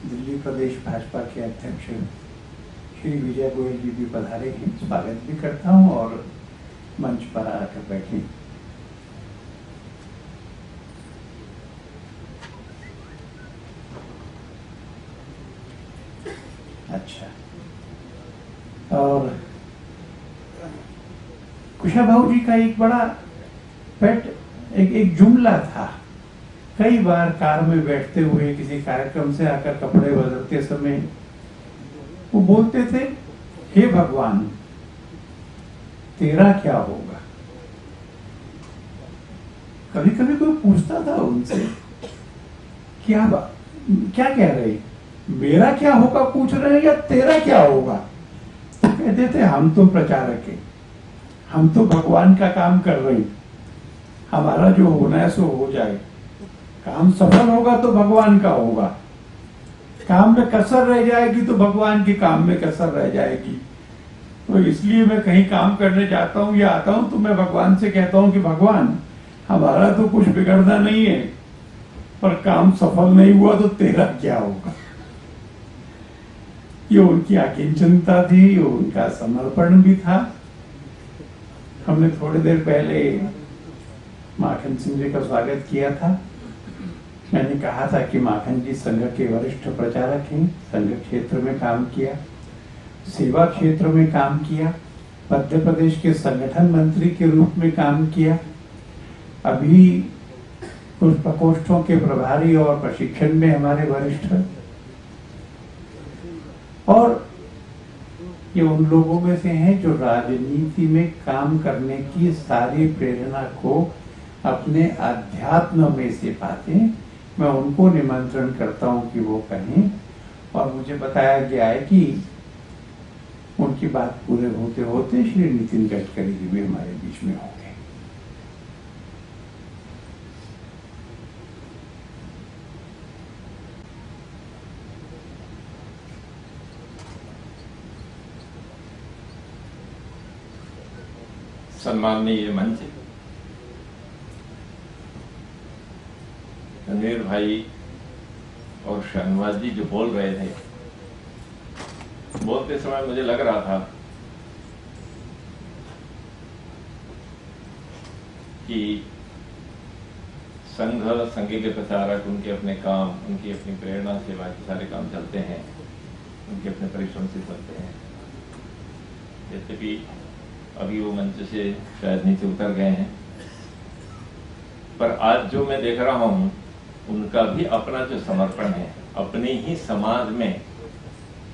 दिल्ली प्रदेश भाजपा के अध्यक्ष श्री विजय गोयल जी भी पधारे हैं, स्वागत भी करता हूं और मंच पर आकर बैठे। अच्छा, और कुशाभाऊ जी का एक बड़ा पेट एक जुमला था। कई बार कार में बैठते हुए किसी कार्यक्रम से आकर कपड़े बदलते समय वो बोलते थे, हे भगवान तेरा क्या होगा। कभी कभी कोई पूछता था उनसे, क्या कह रहे, मेरा क्या होगा पूछ रहे हैं या तेरा क्या होगा। तो कहते थे, हम तो प्रचारक हैं, हम तो भगवान का काम कर रहे हैं, हमारा जो होना है सो हो जाए, काम सफल होगा तो भगवान का होगा, काम में कसर रह जाएगी तो भगवान के काम में कसर रह जाएगी। तो इसलिए मैं कहीं काम करने जाता हूं या आता हूं तो मैं भगवान से कहता हूं कि भगवान हमारा तो कुछ बिगड़ना नहीं है, पर काम सफल नहीं हुआ तो तेरा क्या होगा। ये उनकी अकिंचनता थी, ये उनका समर्पण भी था। हमने थोड़ी देर पहले माखन सिंह जी का स्वागत किया था। मैंने कहा था कि माखन जी संघ के वरिष्ठ प्रचारक हैं, संघ क्षेत्र में काम किया, सेवा क्षेत्र में काम किया, मध्य प्रदेश के संगठन मंत्री के रूप में काम किया, अभी कुछ प्रकोष्ठों के प्रभारी और प्रशिक्षण में हमारे वरिष्ठ, और ये उन लोगों में से हैं जो राजनीति में काम करने की सारी प्रेरणा को अपने अध्यात्म में से पाते हैं। मैं उनको निमंत्रण करता हूं कि वो कहें, और मुझे बताया गया है कि उनकी बात पूरे होते होते श्री नितिन गडकरी जी भी हमारे बीच में होंगे। सम्माननीय मंच, रणवीर भाई और शहनवाज जी जो बोल रहे थे, बोलते समय मुझे लग रहा था कि संघ के प्रचारक, उनके अपने काम, उनकी अपनी प्रेरणा से बाकी सारे काम चलते हैं, उनके अपने परिश्रम से चलते हैं। जैसे कि अभी वो मंच से शायद नीचे उतर गए हैं, पर आज जो मैं देख रहा हूं उनका भी अपना जो समर्पण है, अपने ही समाज में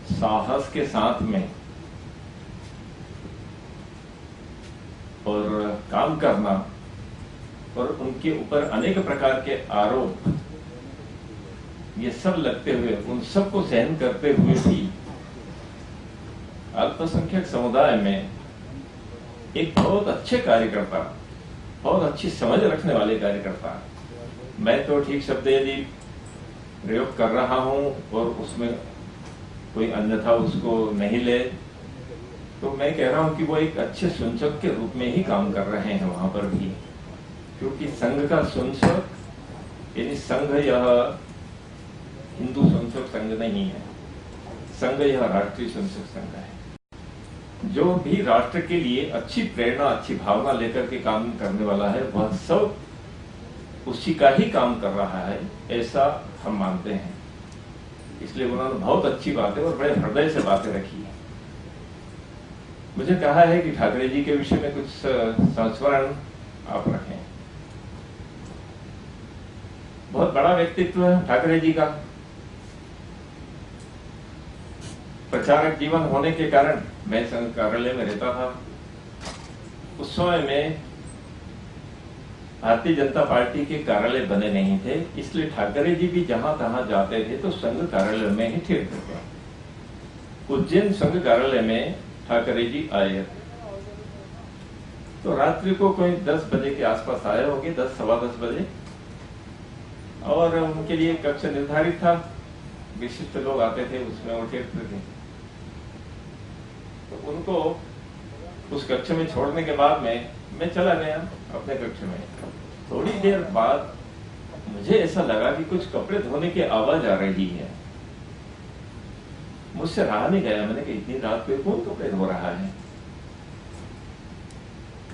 साहस के साथ में और काम करना, और उनके ऊपर अनेक प्रकार के आरोप ये सब लगते हुए, उन सबको सहन करते हुए भी अल्पसंख्यक समुदाय में एक बहुत अच्छे कार्यकर्ता, बहुत अच्छी समझ रखने वाले कार्यकर्ता, मैं तो ठीक शब्द यदि प्रयोग कर रहा हूं और उसमें कोई अन्यथा उसको नहीं ले, तो मैं कह रहा हूं कि वो एक अच्छे सुनचक के रूप में ही काम कर रहे हैं वहां पर भी। क्योंकि संघ का सुनचक, यानी संघ यह हिंदू सुनचक संघ नहीं है, संघ यह राष्ट्रीय सुनचक संघ है। जो भी राष्ट्र के लिए अच्छी प्रेरणा, अच्छी भावना लेकर के काम करने वाला है, वह सब उसी का ही काम कर रहा है, ऐसा हम मानते हैं। इसलिए उन्होंने बहुत अच्छी बातें और बड़े हृदय से बातें रखी है। मुझे कहा है कि ठाकरे जी के विषय में कुछ संस्मरण आप रखें। बहुत बड़ा व्यक्तित्व है ठाकरे जी का। प्रचारक जीवन होने के कारण मैं संघ कार्यालय में रहता था। उस समय में भारतीय जनता पार्टी के कार्यालय बने नहीं थे, इसलिए ठाकरे जी भी जहां तहां जाते थे तो संघ कार्यालय में ही ठहरते थे। उज्जैन संघ कार्यालय में ठाकरे जी आए तो रात्रि को कोई 10 बजे के आसपास आए होंगे, 10 सवा 10 बजे, और उनके लिए कक्ष निर्धारित था, विशिष्ट लोग आते थे, उसमें वो ठहरते थे। तो उनको उस कक्ष में छोड़ने के बाद में मैं चला गया अपने कक्ष में। थोड़ी देर बाद मुझे ऐसा लगा कि कुछ कपड़े धोने की आवाज आ रही है। मुझसे रहा नहीं गया। मैंने कहा इतनी रात को कौन कपड़े धो रहा है?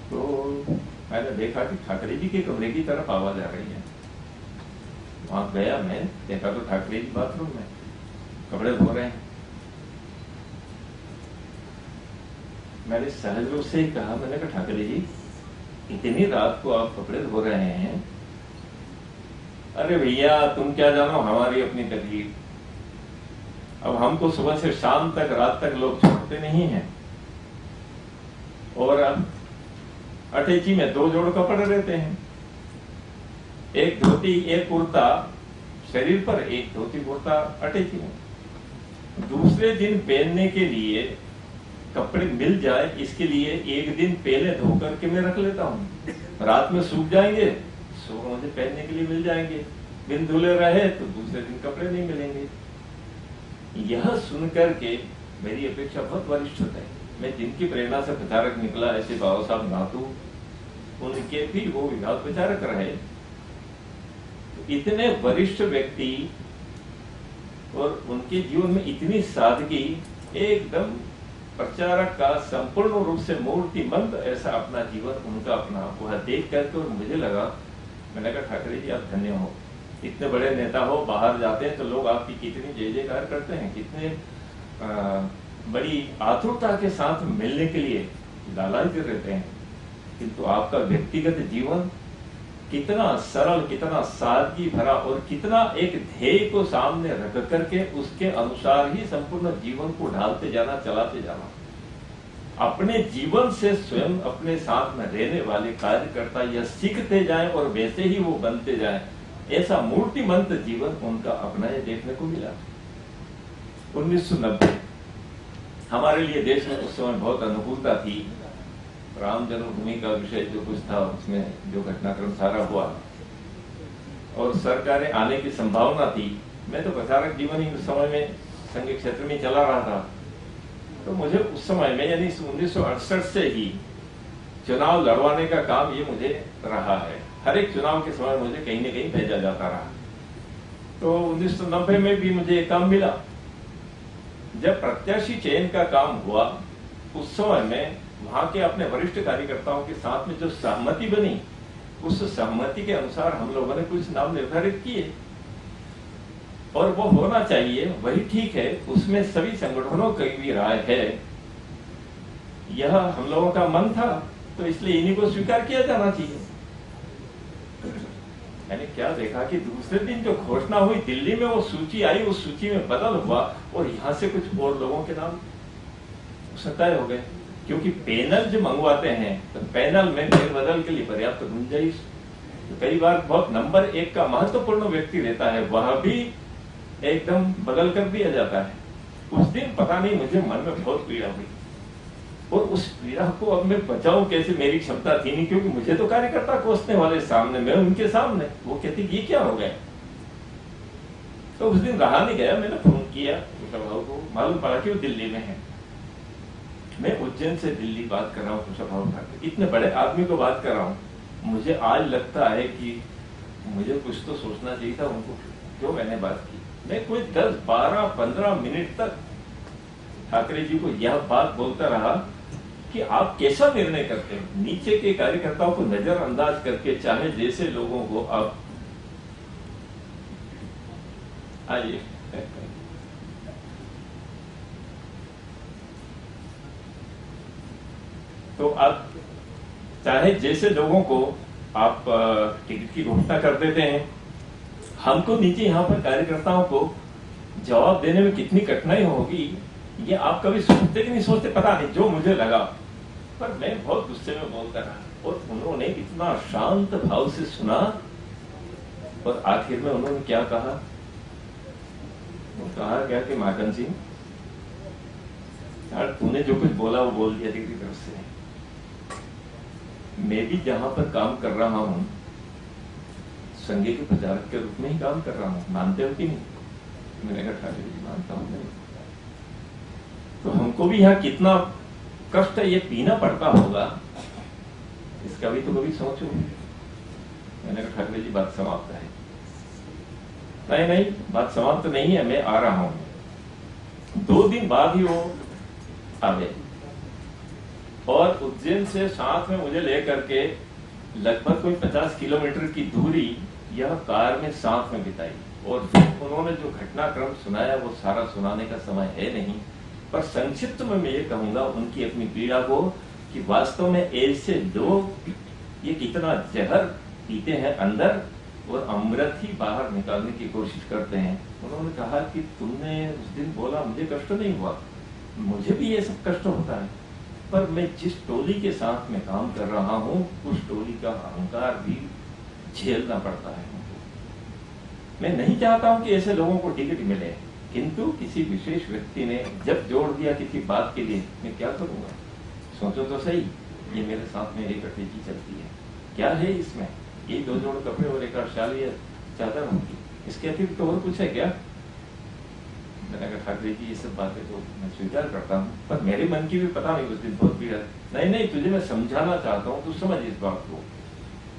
तो मैंने देखा कि ठाकरे जी के कमरे की तरफ आवाज आ रही है। वहां गया, मैं देखा तो ठाकरे जी बाथरूम में कपड़े धो रहे हैं। मैंने सहज रूप से ही कहा, मैंने कहा ठाकरे जी इतनी रात को आप कपड़े धो रहे हैं? अरे भैया तुम क्या जानो हमारी अपनी तकलीफ। अब हमको सुबह से शाम तक रात तक लोग छोड़ते नहीं हैं, और अब अटैची में 2 जोड़ कपड़े रहते हैं, एक धोती एक कुर्ता शरीर पर, एक धोती कुर्ता अटैची में। दूसरे दिन पहनने के लिए कपड़े मिल जाए इसके लिए एक दिन पहले धो करके मैं रख लेता हूँ। रात में सूख जाएंगे, सुबह मुझे पहनने के लिए मिल जाएंगे। बिन धुले रहे तो दूसरे दिन कपड़े नहीं मिलेंगे। यह सुनकर के मेरी अपेक्षा बहुत वरिष्ठ है। मैं जिनकी प्रेरणा से प्रचारक निकला, ऐसे बाबा साहब नातू, उनके भी वो विभाग प्रचारक रहे। इतने वरिष्ठ व्यक्ति और उनके जीवन में इतनी सादगी, एकदम प्रचारक का संपूर्ण रूप से मूर्तिमंत ऐसा अपना जीवन उनका अपना, वह देख करके और मुझे लगा, मैंने कहा ठाकरे जी आप धन्य हो, इतने बड़े नेता हो, बाहर जाते हैं तो लोग आपकी कितनी जय जयकार करते हैं, कितने बड़ी आतुरता के साथ मिलने के लिए लालायित रहते हैं, किंतु आपका व्यक्तिगत जीवन कितना सरल, कितना सादगी भरा और कितना एक ध्येय को सामने रख करके उसके अनुसार ही संपूर्ण जीवन को ढालते जाना, चलाते जाना, अपने जीवन से स्वयं अपने साथ में रहने वाले कार्यकर्ता यह सीखते जाएं और वैसे ही वो बनते जाएं, ऐसा मूर्तिमंत जीवन उनका अपना ये देखने को मिला। 1990 हमारे लिए देश में उस समय बहुत अनुकूलता थी। राम जन्मभूमि का विषय जो कुछ था, उसमें जो घटनाक्रम सारा हुआ और सरकारें आने की संभावना थी। मैं तो प्रचारक जीवन ही उस समय में संघ क्षेत्र में चला रहा था, तो मुझे उस समय में यानी 1968 से ही चुनाव लड़वाने का काम ये मुझे रहा है। हर एक चुनाव के समय मुझे कहीं न कहीं भेजा जाता रहा। तो 1990 में भी मुझे एक काम मिला। जब प्रत्याशी चयन का काम हुआ, उस समय में वहां के अपने वरिष्ठ कार्यकर्ताओं के साथ में जो सहमति बनी, उस सहमति के अनुसार हम लोगों ने कुछ नाम निर्धारित किए और वो होना चाहिए, वही ठीक है, उसमें सभी संगठनों की भी राय है, यह हम लोगों का मन था, तो इसलिए इन्हीं को स्वीकार किया जाना चाहिए। मैंने क्या देखा कि दूसरे दिन जो घोषणा हुई दिल्ली में, वो सूची आई, उस सूची में बदल हुआ और यहां से कुछ और लोगों के नाम तय हो गए, क्योंकि पैनल जो मंगवाते हैं तो पैनल में फेरबदल के लिए पर्याप्त गुंजाइश, तो कई बार बहुत नंबर 1 का महत्वपूर्ण व्यक्ति रहता है, वह भी एकदम बदल कर दिया जाता है। उस दिन पता नहीं मुझे मन में बहुत पीड़ा हुई और उस पीड़ा को अब मैं बचाऊं कैसे, मेरी क्षमता थी नहीं, क्योंकि मुझे तो कार्यकर्ता कोसने वाले सामने, मैं उनके सामने, वो कहती ये क्या हो गया। तो उस दिन रहा नहीं गया, मैंने फोन किया कुशाभाऊ को, मालूम पड़ा कि वो दिल्ली में है। मैं उज्जैन से दिल्ली बात कर रहा हूँ कुशाभाऊ ठाकरे, इतने बड़े आदमी को बात कर रहा हूँ। मुझे आज लगता है कि मुझे कुछ तो सोचना चाहिए था उनको, क्यों मैंने बात की। मैं कोई 10, 12, 15 मिनट तक ठाकरे जी को यह बात बोलता रहा कि आप कैसा निर्णय करते हैं, नीचे के कार्यकर्ताओं को नजरअंदाज करके, चाहे जैसे लोगों को आप आइए तो आप चाहे जैसे लोगों को आप टिकट की घोषणा कर देते हैं, हमको नीचे यहाँ पर कार्यकर्ताओं को जवाब देने में कितनी कठिनाई होगी, ये आप कभी सोचते कि नहीं सोचते पता नहीं, जो मुझे लगा। पर मैं बहुत गुस्से में बोलता रहा और उन्होंने इतना शांत भाव से सुना और आखिर में उन्होंने क्या कहा, वो कहा क्या कि माकन सिंह यार तूने जो कुछ बोला वो बोल दिया तेरी तरफ से। मैं भी जहां पर काम कर रहा हूं संघ के प्रचारक के रूप में ही काम कर रहा हूं, मानते हो कि नहीं? मैंने कहा ठाकुर जी मानता हूं। नहीं तो हमको भी यहाँ कितना कष्ट ये पीना पड़ता होगा, इसका भी तो कभी सोचो। मैंने कहा ठाकुर जी बात समाप्त है। नहीं बात समाप्त नहीं है, मैं आ रहा हूं। 2 दिन बाद ही वो आ गए और उज्जैन से साथ में मुझे लेकर के लगभग कोई 50 किलोमीटर की दूरी यह कार में साथ में बिताई। और फिर उन्होंने जो घटनाक्रम सुनाया वो सारा सुनाने का समय है नहीं, पर संक्षिप्त में मैं ये कहूंगा उनकी अपनी पीड़ा को कि वास्तव में ऐसे लोग ये कितना जहर पीते हैं अंदर और अमृत ही बाहर निकालने की कोशिश करते हैं। उन्होंने कहा कि तुमने उस दिन बोला मुझे कष्ट नहीं हुआ, मुझे भी ये सब कष्ट होता है, पर मैं जिस टोली के साथ में काम कर रहा हूँ उस टोली का अहंकार भी झेलना पड़ता है। मैं नहीं चाहता हूं कि ऐसे लोगों को टिकट मिले, किंतु किसी विशेष व्यक्ति ने जब जोड़ दिया किसी बात के लिए, मैं क्या करूंगा? सोचो तो सही, ये मेरे साथ में एक अटैची चलती है, क्या है इसमें? ये 2 जोड़ कपड़े और एक शाल या चादर होगी, इसके अतिरिक्त तो और कुछ है क्या? मैंने कहा ठाकरे जी ये सब बातें तो मैं स्वीकार करता हूँ, पर मेरे मन की भी पता नहीं उस दिन बहुत पीड़ा। नहीं तुझे मैं समझाना चाहता हूँ, तू समझ इस बात को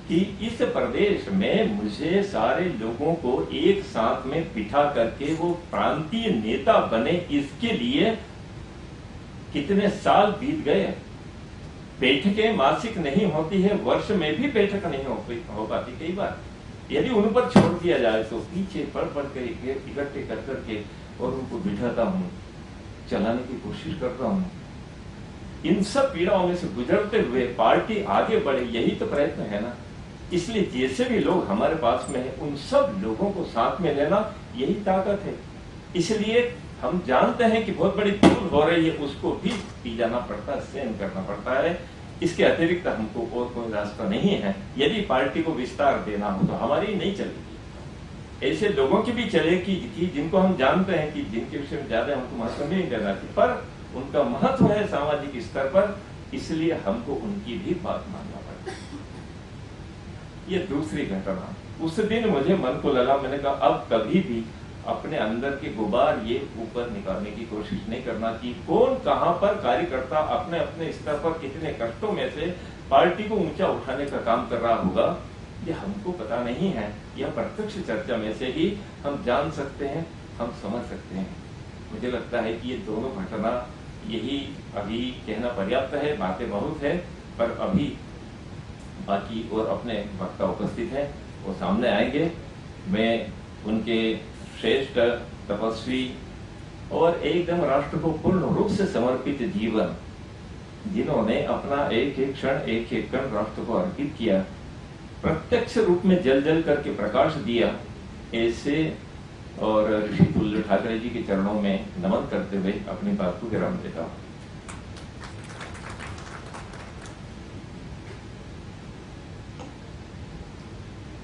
कि इस प्रदेश में मुझे सारे लोगों को एक साथ में बिठा करके वो प्रांतीय नेता बने, इसके लिए कितने साल बीत गए। बैठकें मासिक नहीं होती है, वर्ष में भी बैठक नहीं हो पाती कई बार। यदि उन पर छोड़ दिया जाए तो पीछे पढ़ कर इकट्ठे कर करके और उनको बिठाता हूँ, चलाने की कोशिश करता हूँ। इन सब पीड़ाओं में से गुजरते हुए पार्टी आगे बढ़े, यही तो प्रयत्न है ना। इसलिए जैसे भी लोग हमारे पास में है उन सब लोगों को साथ में लेना यही ताकत है। इसलिए हम जानते हैं कि बहुत बड़ी भूल हो रही है, उसको भी पी जाना पड़ता है, सहन करना पड़ता है। इसके अतिरिक्त हमको और कोई रास्ता नहीं है। यदि पार्टी को विस्तार देना हो तो हमारी नहीं चलेगी, ऐसे लोगों की भी चलेगी कि जिनको हम जानते हैं कि जिनके विषय में ज्यादा हमको महत्व नहीं देना चाहिए, पर उनका महत्व है सामाजिक स्तर पर, इसलिए हमको उनकी भी बात मानना पड़ता है। ये दूसरी घटना, उस दिन मुझे मन को लगा, मैंने कहा अब कभी भी अपने अंदर के गुबार ये ऊपर निकालने की कोशिश नहीं करना कि कौन कहां पर कार्यकर्ता अपने अपने स्तर पर कितने कष्टों में से पार्टी को ऊंचा उठाने का काम कर रहा होगा, ये हमको पता नहीं है। यह प्रत्यक्ष चर्चा में से ही हम जान सकते हैं, हम समझ सकते हैं। मुझे लगता है कि ये दोनों घटना यही अभी कहना पर्याप्त है, बातें बहुत है, पर अभी बाकी और अपने वक्ता उपस्थित हैं, वो सामने आएंगे। मैं उनके श्रेष्ठ तपस्वी और एकदम राष्ट्र को पूर्ण रूप से समर्पित जीवन, जिन्होंने अपना एक एक क्षण एक एक कण राष्ट्र को अर्पित किया, प्रत्यक्ष रूप में जल जल करके प्रकाश दिया, ऐसे और ऋषि तुल्य ठाकरे जी के चरणों में नमन करते हुए अपनी बात को विराम देता हूं।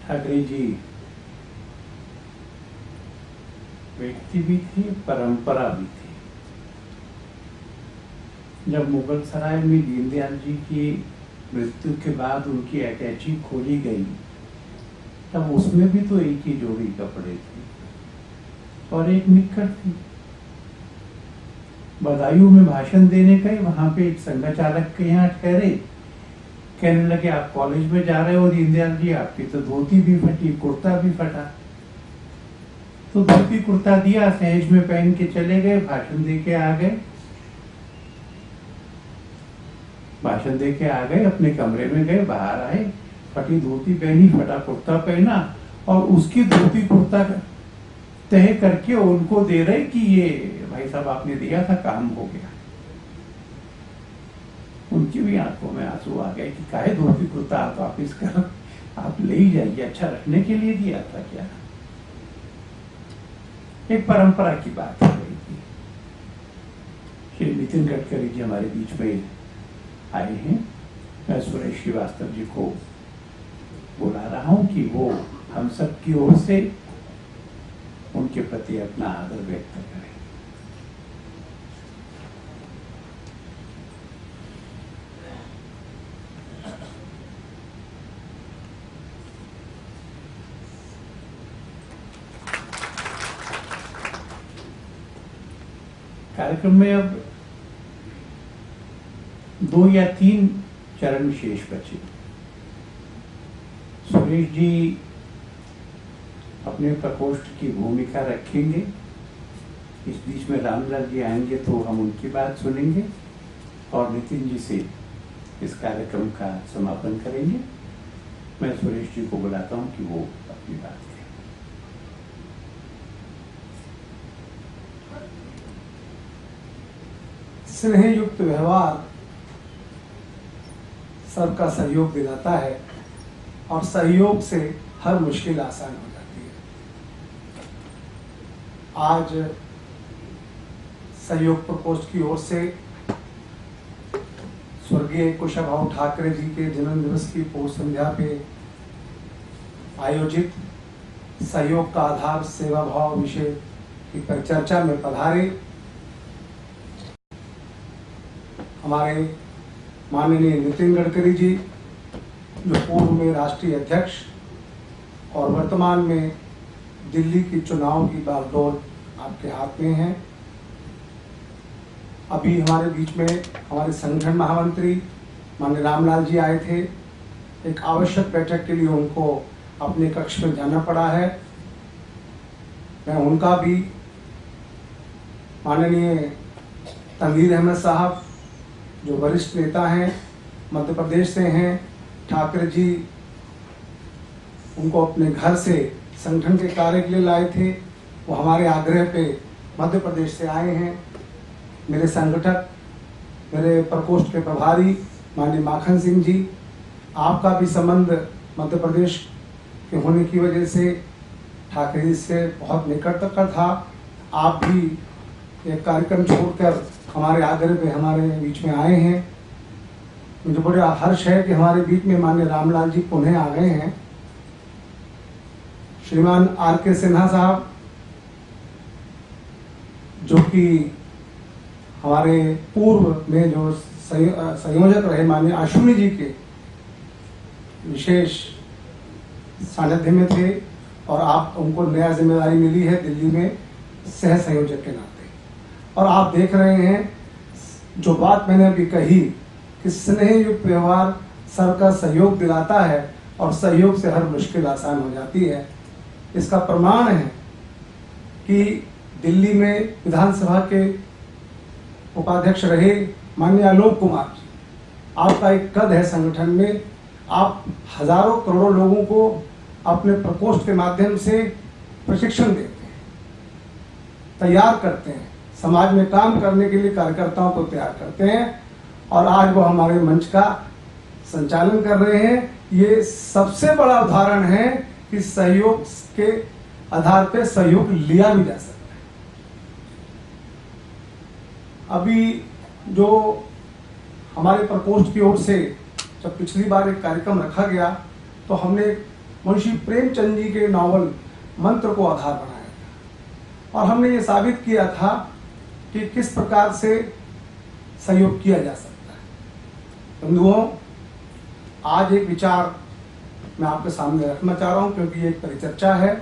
ठाकरे जी व्यक्ति भी थे, परंपरा भी थी। जब मुगल सराय में दीनदयाल जी की मृत्यु के बाद उनकी अटैची खोली गई, तब उसमें भी तो एक ही जोड़ी कपड़े थे और एक निक्कर थी। बदायूं में भाषण देने गए, वहां पे एक संघ चालक के यहाँ ठहरे, कहने लगे आप कॉलेज में जा रहे हो दीनदयाल जी, आपकी तो धोती भी फटी, कुर्ता भी फटा। तो धोती कुर्ता दिया, सहज में पहन के चले गए, भाषण दे के आ गए। भाषण दे के आ गए, अपने कमरे में गए, बाहर आए, फटी धोती पहनी, फटा कुर्ता पहना और उसकी धोती कुर्ता तय करके उनको दे रहे कि ये भाई साहब आपने दिया था, काम हो गया। उनकी भी आंखों में आंसू आ गए कि काहे धोती कुर्ता आप वापिस कर, आप ले ही जाइए, अच्छा रखने के लिए दिया था क्या। एक परंपरा की बात हो रही थी। श्री नितिन गडकरी जी हमारे बीच में आए हैं। मैं सुरेश श्रीवास्तव जी को बुला रहा हूं कि वो हम सब की ओर से उनके प्रति अपना आदर व्यक्त करें। कार्यक्रम में अब 2 या 3 चरण विशेष बचे। सुरेश जी अपने प्रकोष्ठ की भूमिका रखेंगे, इस बीच में रामलाल जी आएंगे तो हम उनकी बात सुनेंगे और नितिन जी से इस कार्यक्रम का समापन करेंगे। मैं सुरेश जी को बुलाता हूं कि वो अपनी बात करें। स्नेह युक्त व्यवहार सबका सहयोग दिलाता है और सहयोग से हर मुश्किल आसान हो जाती है। आज सहयोग प्रकोष्ठ की ओर से स्वर्गीय कुशाभाऊ ठाकरे जी के जन्म दिवस की पूर्व संध्या पे आयोजित सहयोग का आधार सेवा भाव विषय की परिचर्चा में पधारे हमारे माननीय नितिन गडकरी जी, जो पूर्व में राष्ट्रीय अध्यक्ष और वर्तमान में दिल्ली की चुनाव की बागडोर आपके हाथ में है। अभी हमारे बीच में हमारे संगठन महामंत्री माननीय रामलाल जी आए थे। एक आवश्यक बैठक के लिए उनको अपने कक्ष में जाना पड़ा है। मैं उनका भी, माननीय तनवीर अहमद साहब जो वरिष्ठ नेता हैं, मध्य प्रदेश से हैं, ठाकरे जी उनको अपने घर से संगठन के कार्य के लिए लाए थे। वो हमारे आग्रह पे मध्य प्रदेश से आए हैं। मेरे संगठक, मेरे प्रकोष्ठ के प्रभारी माननीय माखन सिंह जी, आपका भी संबंध मध्य प्रदेश के होने की वजह से ठाकरे जी से बहुत निकट तक का था। आप भी एक कार्यक्रम छोड़कर हमारे आग्रह पे हमारे बीच में आए हैं। मुझे बड़ा हर्ष है कि हमारे बीच में माननीय रामलाल जी पुनः आ गए हैं। श्रीमान R.K. सिन्हा साहब, जो कि हमारे पूर्व में जो संयोजक रहे माननीय अश्विनी जी के विशेष सानिध्य में थे और आप उनको नया जिम्मेदारी मिली है दिल्ली में सह संयोजक के नाते। और आप देख रहे हैं जो बात मैंने अभी कही कि स्नेह युक्त व्यवहार सबका सहयोग दिलाता है और सहयोग से हर मुश्किल आसान हो जाती है। इसका प्रमाण है कि दिल्ली में विधानसभा के उपाध्यक्ष रहे माननीय आलोक कुमार जी, आपका एक कद है संगठन में। आप हजारों करोड़ों लोगों को अपने प्रकोष्ठ के माध्यम से प्रशिक्षण देते हैं, तैयार करते हैं, समाज में काम करने के लिए कार्यकर्ताओं को तैयार करते हैं और आज वो हमारे मंच का संचालन कर रहे हैं। ये सबसे बड़ा उदाहरण है कि सहयोग के आधार पर सहयोग लिया भी जा सकता है। अभी जो हमारे प्रकोष्ठ की ओर से जब पिछली बार एक कार्यक्रम रखा गया तो हमने मुंशी प्रेमचंद जी के नॉवल मंत्र को आधार बनाया था और हमने ये साबित किया था कि किस प्रकार से सहयोग किया जा सकता है। बंधुओं, आज एक विचार मैं आपके सामने रखना चाह रहा हूं क्योंकि ये एक परिचर्चा है।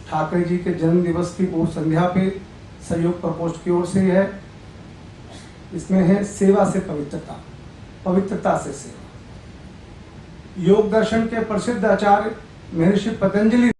ठाकरे जी के जन्म दिवस की पूर्व संध्या पे सहयोग प्रकोष्ठ की ओर से है। इसमें है सेवा से पवित्रता, पवित्रता से सेवा। योग दर्शन के प्रसिद्ध आचार्य महर्षि पतंजलि